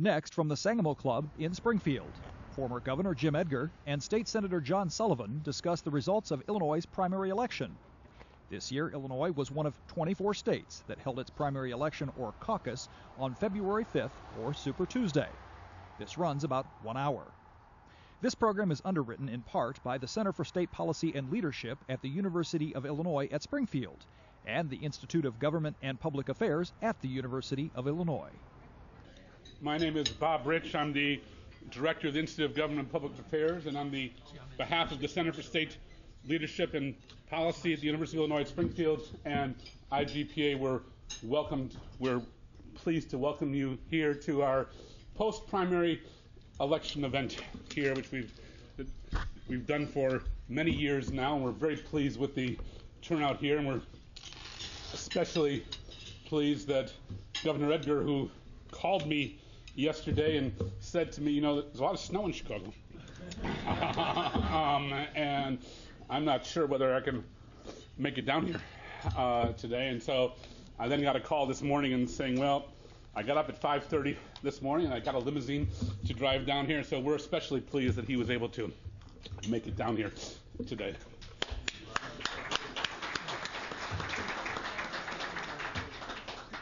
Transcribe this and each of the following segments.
Next, from the Sangamo Club in Springfield, former Governor Jim Edgar and State Senator John Sullivan discuss the results of Illinois' primary election. This year, Illinois was one of 24 states that held its primary election, or caucus, on February 5th, or Super Tuesday. This runs about 1 hour. This program is underwritten in part by the Center for State Policy and Leadership at the University of Illinois at Springfield and the Institute of Government and Public Affairs at the University of Illinois. My name is Bob Rich. I'm the Director of the Institute of Government and Public Affairs, and on the behalf of the Center for State Leadership and Policy at the University of Illinois at Springfield and IGPA, we're pleased to welcome you here to our post-primary election event here, which we've done for many years now, and we're very pleased with the turnout here, and we're especially pleased that Governor Edgar, who called me yesterday and said to me, there's a lot of snow in Chicago. And I'm not sure whether I can make it down here today. And so I then got a call this morning and saying, well, I got up at 5:30 this morning and I got a limousine to drive down here. So we're especially pleased that he was able to make it down here today.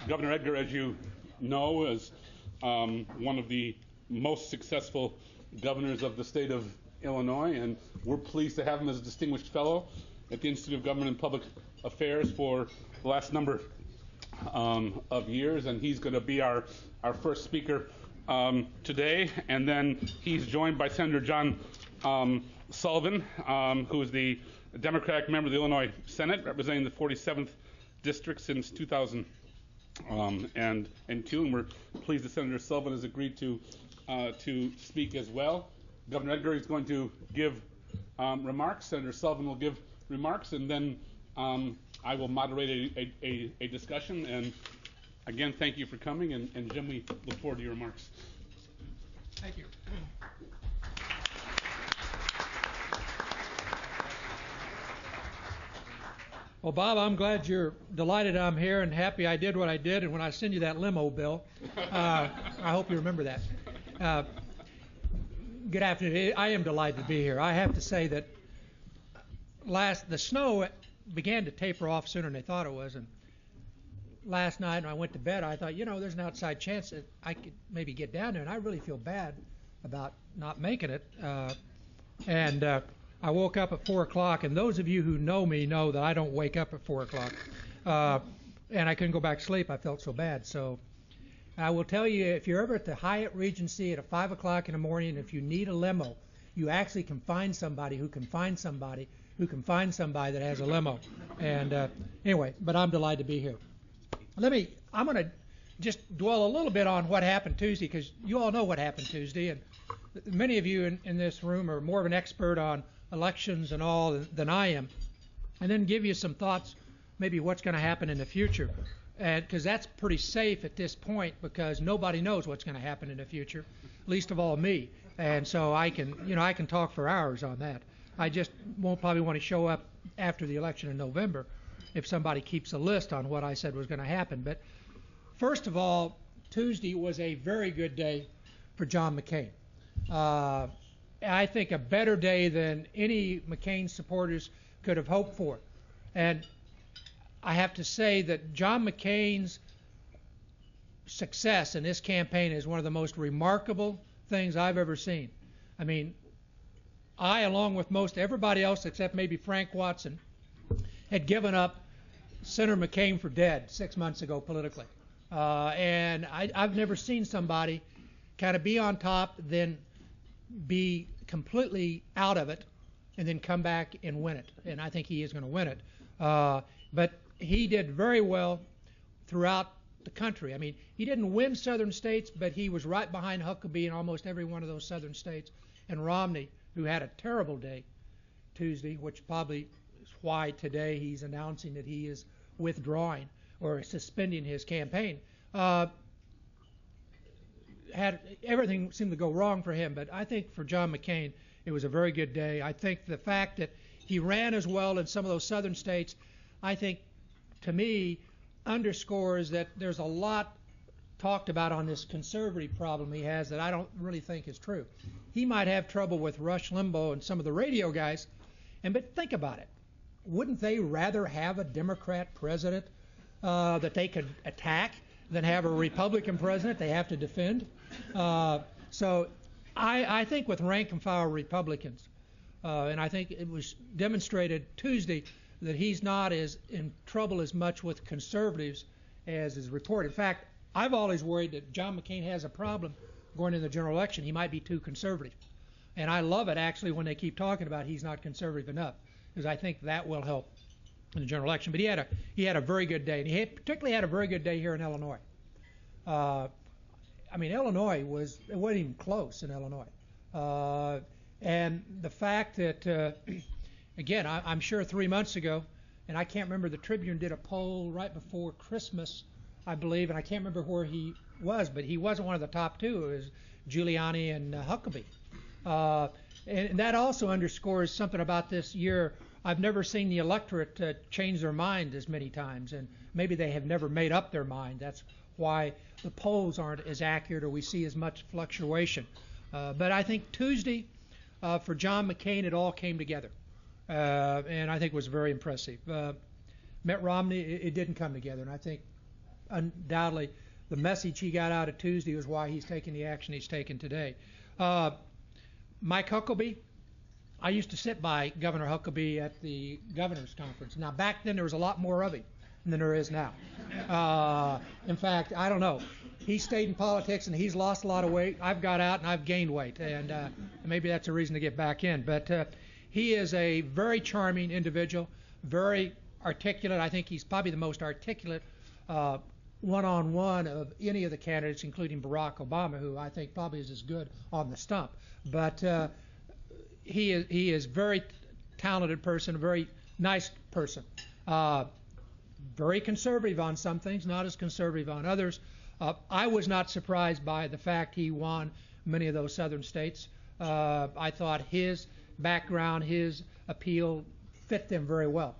Governor Edgar, as you know, is one of the most successful governors of the state of Illinois, and we're pleased to have him as a distinguished fellow at the Institute of Government and Public Affairs for the last number of years, and he's going to be our first speaker today. And then he's joined by Senator John Sullivan, who is the Democratic member of the Illinois Senate, representing the 47th District since 2002, and we're pleased that Senator Sullivan has agreed to speak as well. Governor Edgar is going to give remarks. Senator Sullivan will give remarks, and then I will moderate a discussion. And again, thank you for coming, and Jim, we look forward to your remarks. Thank you. Well, Bob, I'm glad you're delighted I'm here and happy I did what I did. And when I send you that limo bill, I hope you remember that. Good afternoon. I am delighted to be here. I have to say that the snow began to taper off sooner than they thought it was. And last night when I went to bed, I thought, there's an outside chance that I could maybe get down there. And I really feel bad about not making it. I woke up at 4 o'clock, and those of you who know me know that I don't wake up at 4 o'clock. And I couldn't go back to sleep. I felt so bad. So I will tell you, if you're ever at the Hyatt Regency at 5 o'clock in the morning, and if you need a limo, you actually can find somebody who can find somebody who can find somebody that has a limo. And anyway, but I'm delighted to be here. I'm going to just dwell a little bit on what happened Tuesday, because you all know what happened Tuesday, and many of you in this room are more of an expert on elections and all than I am, and then give you some thoughts, maybe what's going to happen in the future, and because that's pretty safe at this point, because nobody knows what's going to happen in the future, least of all me, and so I can talk for hours on that. I just won't probably want to show up after the election in November if somebody keeps a list on what I said was going to happen. But first of all, Tuesday was a very good day for John McCain. I think a better day than any McCain supporters could have hoped for. And I have to say that John McCain's success in this campaign is one of the most remarkable things I've ever seen. I mean, I, along with most everybody else except maybe Frank Watson, had given up Senator McCain for dead 6 months ago politically. And I've never seen somebody kind of be on top, then be completely out of it, and then come back and win it. And I think he is going to win it. But he did very well throughout the country. I mean, he didn't win southern states, but he was right behind Huckabee in almost every one of those southern states. And Romney, who had a terrible day Tuesday, which probably is why today he's announcing that he is withdrawing or suspending his campaign. Everything seemed to go wrong for him, but I think for John McCain, it was a very good day. I think the fact that he ran as well in some of those southern states, I think, to me, underscores that there's a lot talked about on this conservative problem he has that I don't really think is true. He might have trouble with Rush Limbaugh and some of the radio guys, but think about it. Wouldn't they rather have a Democrat president that they could attack than have a Republican president they have to defend? So I think with rank and file Republicans, and I think it was demonstrated Tuesday that he's not as in trouble as much with conservatives as is reported. In fact, I've always worried that John McCain has a problem going into the general election. He might be too conservative. And I love it, actually, when they keep talking about he's not conservative enough, because I think that will help in the general election. But he had a very good day, and he particularly had a very good day here in Illinois. Illinois it wasn't even close in Illinois. And the fact that, again, I'm sure 3 months ago, and I can't remember, the Tribune did a poll right before Christmas, I believe, and I can't remember where he was, but he wasn't one of the top two. It was Giuliani and Huckabee. And that also underscores something about this year. I've never seen the electorate change their mind as many times, and maybe they have never made up their mind. That's why the polls aren't as accurate or we see as much fluctuation. But I think Tuesday, for John McCain, it all came together, and I think it was very impressive. Mitt Romney, it didn't come together, and I think undoubtedly the message he got out of Tuesday was why he's taking the action he's taken today. Mike Huckabee, I used to sit by Governor Huckabee at the governor's conference. Now, back then there was a lot more of him than there is now. In fact, I don't know. He stayed in politics and he's lost a lot of weight. I've got out and I've gained weight, and maybe that's a reason to get back in. But he is a very charming individual, very articulate. I think he's probably the most articulate one-on-one of any of the candidates, including Barack Obama, who I think probably is as good on the stump. But he is very talented person, a very nice person. Very conservative on some things, not as conservative on others. I was not surprised by the fact he won many of those southern states. I thought his background, his appeal fit them very well.